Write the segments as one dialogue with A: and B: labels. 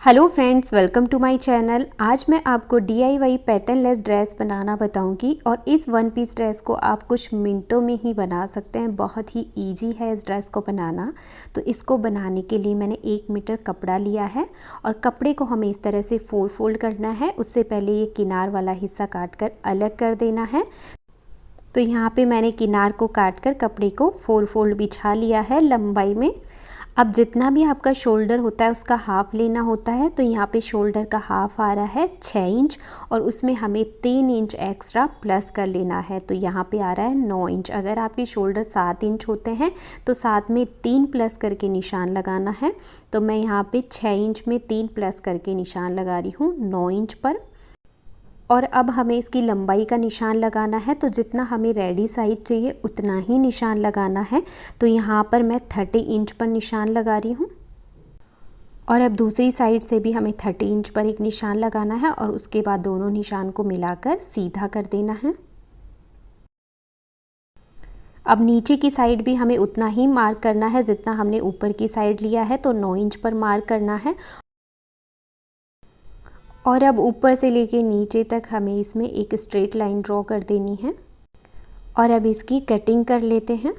A: Hello friends, welcome to my channel. आज मैं आपको DIY पैटर्न लेस ड्रेस बनाना बताऊंगी और इस वन पीस ड्रेस को आप कुछ मिनटों में ही बना सकते हैं। बहुत ही इजी है इस ड्रेस को बनाना। तो इसको बनाने के लिए मैंने 1 मीटर कपड़ा लिया है और कपड़े को हमें इस तरह से फोल्ड करना है। उससे पहले ये किनार वाला हिस्सा काट कर अलग कर देना है। तो यहाँ पे मैंने किनार को काट कर कपड़े को फोल्ड बिछा लिया है लंबाई में। अब जितना भी आपका शोल्डर होता है उसका हाफ़ लेना होता है। तो यहाँ पे शोल्डर का हाफ़ आ रहा है 6 इंच और उसमें हमें 3 इंच एक्स्ट्रा प्लस कर लेना है। तो यहाँ पे आ रहा है 9 इंच। अगर आपके शोल्डर 7 इंच होते हैं तो साथ में 3 प्लस करके निशान लगाना है। तो मैं यहाँ पे 6 इंच में 3 प्लस करके निशान लगा रही हूँ 9 इंच पर। और अब हमें इसकी लंबाई का निशान लगाना है। तो जितना हमें रेडी साइज चाहिए उतना ही निशान लगाना है। तो यहाँ पर मैं 30 इंच पर निशान लगा रही हूँ और अब दूसरी साइड से भी हमें 30 इंच पर एक निशान लगाना है और उसके बाद दोनों निशान को मिलाकर सीधा कर देना है। अब नीचे की साइड भी हमें उतना ही मार्क करना है जितना हमने ऊपर की साइड लिया है। तो 9 इंच पर मार्क करना है और अब ऊपर से लेके नीचे तक हमें इसमें एक स्ट्रेट लाइन ड्रॉ कर देनी है और अब इसकी कटिंग कर लेते हैं।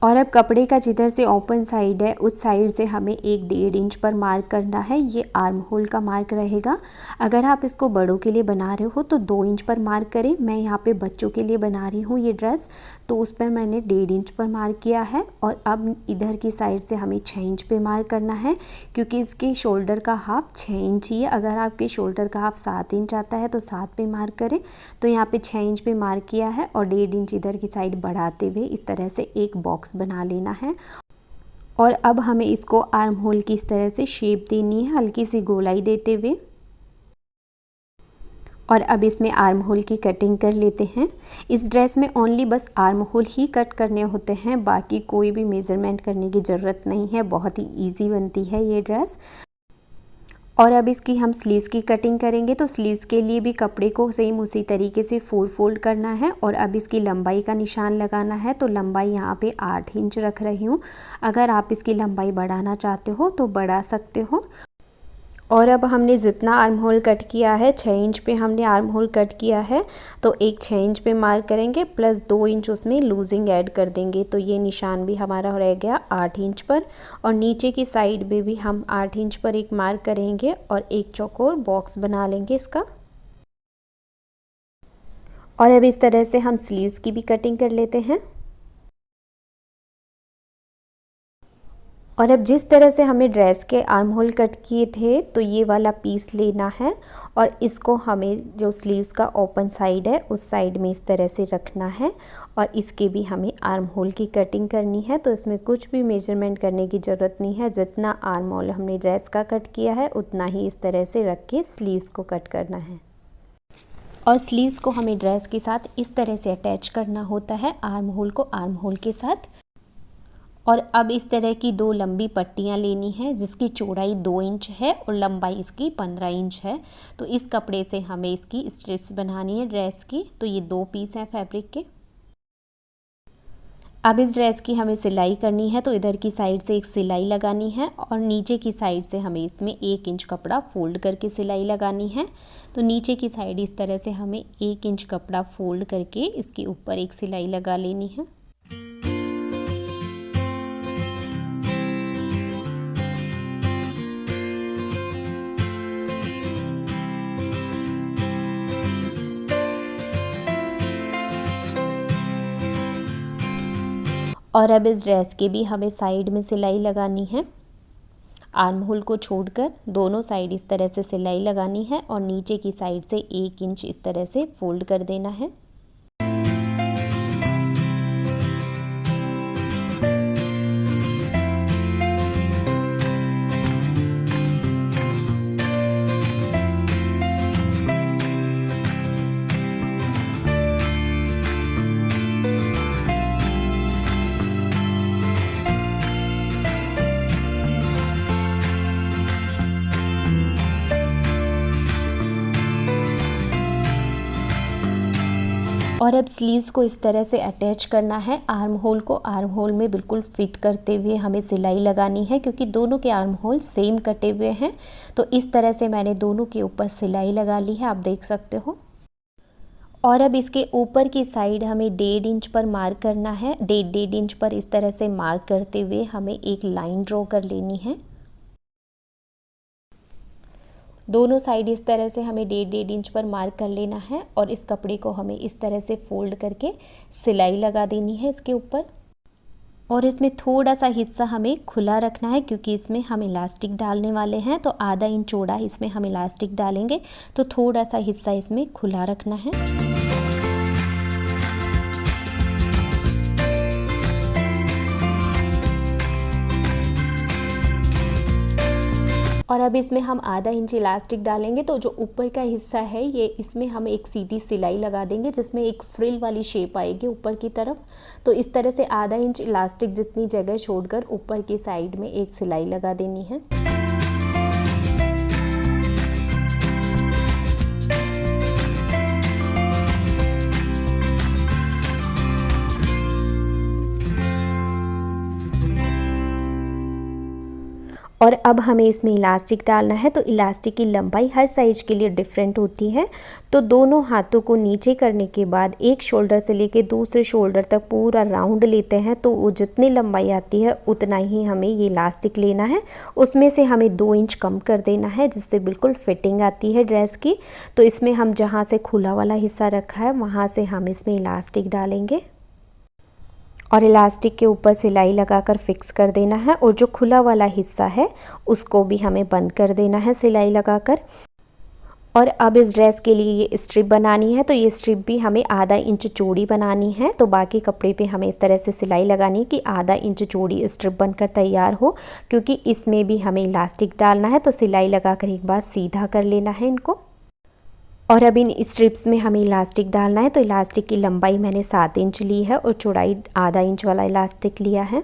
A: और अब कपड़े का जिधर से ओपन साइड है उस साइड से हमें 1.5 इंच पर मार्क करना है। ये आर्म होल का मार्क रहेगा। अगर आप इसको बड़ों के लिए बना रहे हो तो 2 इंच पर मार्क करें। मैं यहाँ पे बच्चों के लिए बना रही हूँ ये ड्रेस, तो उस पर मैंने 1.5 इंच पर मार्क किया है। और अब इधर की साइड से हमें 6 इंच पे मार्क करना है क्योंकि इसके शोल्डर का हाफ 6 इंच ही है। अगर आपके शोल्डर का हाफ 7 इंच आता है तो 7 पे मार्क करें। तो यहाँ पे 6 इंच पे मार्क किया है और 1.5 इंच इधर की साइड बढ़ाते हुए इस तरह से एक बॉक्स बना लेना है। और अब हमें इसको आर्म होल की इस तरह से शेप देनी है, हल्की सी गोलाई देते हुए। और अब इसमें आर्म होल की कटिंग कर लेते हैं। इस ड्रेस में ओनली बस आर्म होल ही कट करने होते हैं, बाकी कोई भी मेज़रमेंट करने की ज़रूरत नहीं है। बहुत ही इजी बनती है ये ड्रेस। और अब इसकी हम स्लीव्स की कटिंग करेंगे। तो स्लीव्स के लिए भी कपड़े को सेम उसी तरीके से फोल्ड करना है और अब इसकी लंबाई का निशान लगाना है। तो लंबाई यहाँ पे 8 इंच रख रही हूँ। अगर आप इसकी लंबाई बढ़ाना चाहते हो तो बढ़ा सकते हो। और अब हमने जितना आर्म होल कट किया है 6 इंच पे हमने आर्म होल कट किया है, तो एक 6 इंच पे मार्क करेंगे प्लस 2 इंच उसमें लूजिंग ऐड कर देंगे। तो ये निशान भी हमारा रह गया 8 इंच पर। और नीचे की साइड में भी हम 8 इंच पर एक मार्क करेंगे और एक चौकोर बॉक्स बना लेंगे इसका। और अब इस तरह से हम स्लीव्स की भी कटिंग कर लेते हैं। और अब जिस तरह से हमने ड्रेस के आर्म होल कट किए थे तो ये वाला पीस लेना है और इसको हमें जो स्लीव्स का ओपन साइड है उस साइड में इस तरह से रखना है और इसके भी हमें आर्म होल की कटिंग करनी है। तो इसमें कुछ भी मेजरमेंट करने की ज़रूरत नहीं है। जितना आर्म होल हमने ड्रेस का कट किया है उतना ही इस तरह से रख के स्लीव्स को कट करना है। और स्लीव्स को हमें ड्रेस के साथ इस तरह से अटैच करना होता है, आर्म होल को आर्म होल के साथ। और अब इस तरह की 2 लंबी पट्टियाँ लेनी है जिसकी चौड़ाई 2 इंच है और लंबाई इसकी 15 इंच है। तो इस कपड़े से हमें इसकी स्ट्रिप्स बनानी है ड्रेस की। तो ये 2 पीस हैं फैब्रिक के। अब इस ड्रेस की हमें सिलाई करनी है। तो इधर की साइड से एक सिलाई लगानी है और नीचे की साइड से हमें इसमें 1 इंच कपड़ा फोल्ड करके सिलाई लगानी है। तो नीचे की साइड इस तरह से हमें 1 इंच कपड़ा फोल्ड करके इसके ऊपर एक सिलाई लगा लेनी है। और अब इस ड्रेस के भी हमें साइड में सिलाई लगानी है। आर्म होल को छोड़कर दोनों साइड इस तरह से सिलाई लगानी है और नीचे की साइड से 1 इंच इस तरह से फोल्ड कर देना है। और अब स्लीव्स को इस तरह से अटैच करना है। आर्म होल को आर्म होल में बिल्कुल फिट करते हुए हमें सिलाई लगानी है, क्योंकि दोनों के आर्म होल सेम कटे हुए हैं। तो इस तरह से मैंने दोनों के ऊपर सिलाई लगा ली है, आप देख सकते हो। और अब इसके ऊपर की साइड हमें 1.5 इंच पर मार्क करना है। 1.5 इंच पर इस तरह से मार्क करते हुए हमें एक लाइन ड्रॉ कर लेनी है। दोनों साइड इस तरह से हमें 1.5 इंच पर मार्क कर लेना है और इस कपड़े को हमें इस तरह से फोल्ड करके सिलाई लगा देनी है इसके ऊपर। और इसमें थोड़ा सा हिस्सा हमें खुला रखना है, क्योंकि इसमें हम इलास्टिक डालने वाले हैं। तो आधा इंच चौड़ा इसमें हम इलास्टिक डालेंगे, तो थोड़ा सा हिस्सा इसमें खुला रखना है। और अब इसमें हम आधा इंच इलास्टिक डालेंगे, तो जो ऊपर का हिस्सा है ये इसमें हम एक सीधी सिलाई लगा देंगे, जिसमें एक फ्रिल वाली शेप आएगी ऊपर की तरफ। तो इस तरह से आधा इंच इलास्टिक जितनी जगह छोड़कर ऊपर की साइड में एक सिलाई लगा देनी है। और अब हमें इसमें इलास्टिक डालना है। तो इलास्टिक की लंबाई हर साइज़ के लिए डिफरेंट होती है। तो दोनों हाथों को नीचे करने के बाद एक शोल्डर से लेके दूसरे शोल्डर तक पूरा राउंड लेते हैं। तो वो जितनी लंबाई आती है उतना ही हमें ये इलास्टिक लेना है। उसमें से हमें 2 इंच कम कर देना है, जिससे बिल्कुल फिटिंग आती है ड्रेस की। तो इसमें हम जहाँ से खुला वाला हिस्सा रखा है वहाँ से हम इसमें इलास्टिक डालेंगे और इलास्टिक के ऊपर सिलाई लगाकर फिक्स कर देना है। और जो खुला वाला हिस्सा है उसको भी हमें बंद कर देना है सिलाई लगाकर। और अब इस ड्रेस के लिए ये स्ट्रिप बनानी है। तो ये स्ट्रिप भी हमें आधा इंच चौड़ी बनानी है। तो बाकी कपड़े पे हमें इस तरह से सिलाई लगानी है कि आधा इंच चौड़ी स्ट्रिप बनकर तैयार हो, क्योंकि इसमें भी हमें इलास्टिक डालना है। तो सिलाई लगाकर एक बार सीधा कर लेना है इनको। और अब इन स्ट्रिप्स में हमें इलास्टिक डालना है। तो इलास्टिक की लंबाई मैंने 7 इंच ली है और चौड़ाई आधा इंच वाला इलास्टिक लिया है।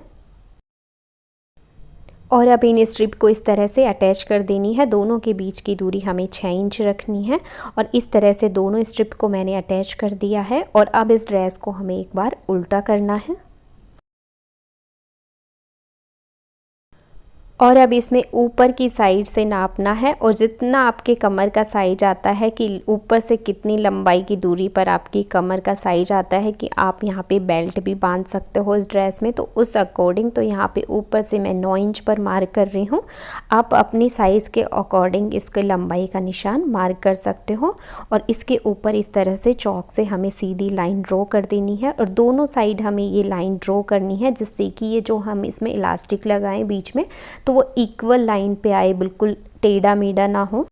A: और अब इन स्ट्रिप को इस तरह से अटैच कर देनी है। दोनों के बीच की दूरी हमें 6 इंच रखनी है। और इस तरह से दोनों स्ट्रिप को मैंने अटैच कर दिया है। और अब इस ड्रेस को हमें एक बार उल्टा करना है। और अब इसमें ऊपर की साइड से नापना है, और जितना आपके कमर का साइज आता है कि ऊपर से कितनी लंबाई की दूरी पर आपकी कमर का साइज आता है कि आप यहाँ पे बेल्ट भी बांध सकते हो इस ड्रेस में, तो उस अकॉर्डिंग तो यहाँ पे ऊपर से मैं 9 इंच पर मार्क कर रही हूँ। आप अपनी साइज़ के अकॉर्डिंग इसके लंबाई का निशान मार्क कर सकते हो। और इसके ऊपर इस तरह से चौक से हमें सीधी लाइन ड्रॉ कर देनी है। और दोनों साइड हमें ये लाइन ड्रॉ करनी है, जिससे कि ये जो हम इसमें इलास्टिक लगाएं बीच में तो वो इक्वल लाइन पे आए, बिल्कुल टेढ़ा मेढ़ा ना हो।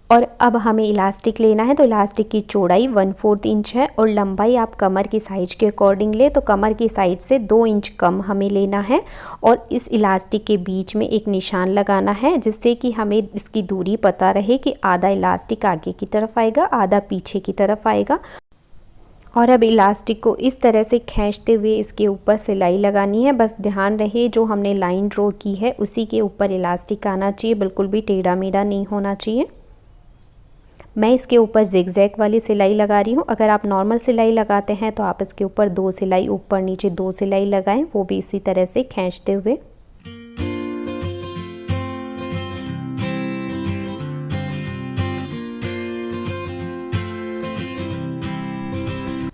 A: और अब हमें इलास्टिक लेना है। तो इलास्टिक की चौड़ाई 1/4 इंच है और लंबाई आप कमर की साइज के अकॉर्डिंग ले, तो कमर की साइज से 2 इंच कम हमें लेना है। और इस इलास्टिक के बीच में एक निशान लगाना है, जिससे कि हमें इसकी दूरी पता रहे कि आधा इलास्टिक आगे की तरफ आएगा, आधा पीछे की तरफ आएगा। और अब इलास्टिक को इस तरह से खींचते हुए इसके ऊपर सिलाई लगानी है। बस ध्यान रहे जो हमने लाइन ड्रॉ की है उसी के ऊपर इलास्टिक आना चाहिए, बिल्कुल भी टेढ़ा मेढ़ा नहीं होना चाहिए। मैं इसके ऊपर जिगजैग वाली सिलाई लगा रही हूँ। अगर आप नॉर्मल सिलाई लगाते हैं तो आप इसके ऊपर 2 सिलाई, ऊपर नीचे 2 सिलाई लगाएं, वो भी इसी तरह से खींचते हुए।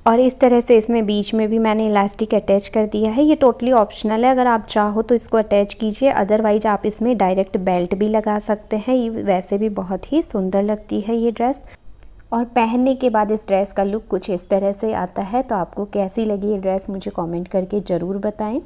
A: और इस तरह से इसमें बीच में भी मैंने इलास्टिक अटैच कर दिया है। ये टोटली ऑप्शनल है, अगर आप चाहो तो इसको अटैच कीजिए, अदरवाइज आप इसमें डायरेक्ट बेल्ट भी लगा सकते हैं। ये वैसे भी बहुत ही सुंदर लगती है ये ड्रेस। और पहनने के बाद इस ड्रेस का लुक कुछ इस तरह से आता है। तो आपको कैसी लगी ये ड्रेस मुझे कमेंट करके ज़रूर बताएं।